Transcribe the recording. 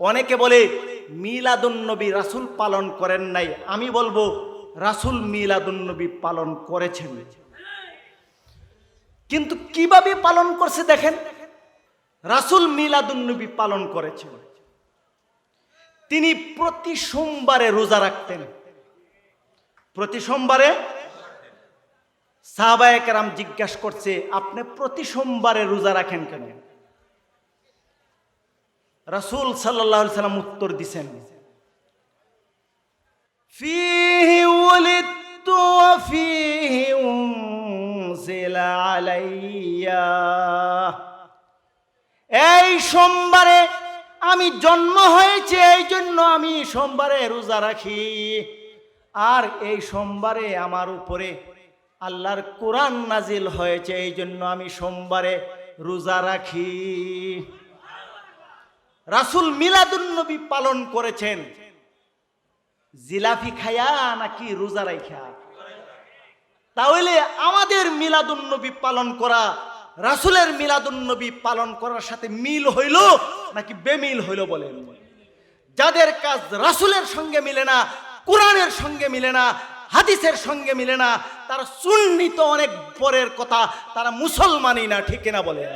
অনেকে বলে মিলাদুন্নবী রাসূল পালন করেন নাই, আমি বলবো রাসূল মিলাদুন্নবী পালন করেছেন। কিন্তু কিভাবে পালন করছে দেখেন। রাসূল মিলাদুন্নবী পালন করেছেন, তিনি প্রতি সোমবারে রোজা রাখতেন। প্রতি সোমবারে সাহাবায়ে কেরাম জিজ্ঞাসা করছে, আপনি প্রতি সোমবারে রোজা রাখেন কেন? রাসূল সাল্লাল্লাহু আলাইহি সাল্লাম উত্তর দিছেন, ফীহি ওয়ালিদতু ওয়া ফীহি উনজিলা আলাইয়া। এই সোমবারে আমি জন্ম হয়েছে, এই জন্য আমি সোমবারে রোজা রাখি। আর এই সোমবারে আমার উপরে আল্লাহর কোরআন নাজিল হয়েছে, এই জন্য আমি সোমবারে রোজা রাখি। রাসূল মিলাদুন্নবী পালন করেছেন জিলাপি খায়া নাকি রোজা রাখা? তাহলে আমাদের মিলাদুন্নবী পালন করা রাসূলের মিলাদুন্নবী পালন করার সাথে মিল হইল নাকি বেমিল হইল বলেন? যাদের কাজ রাসূলের সঙ্গে মিলে না, কোরআনের সঙ্গে মিলে না, হাদিসের সঙ্গে মিলে না, তারা সুন্নি তো অনেক পরের কথা, তারা মুসলমানই না, ঠিক না বলেন?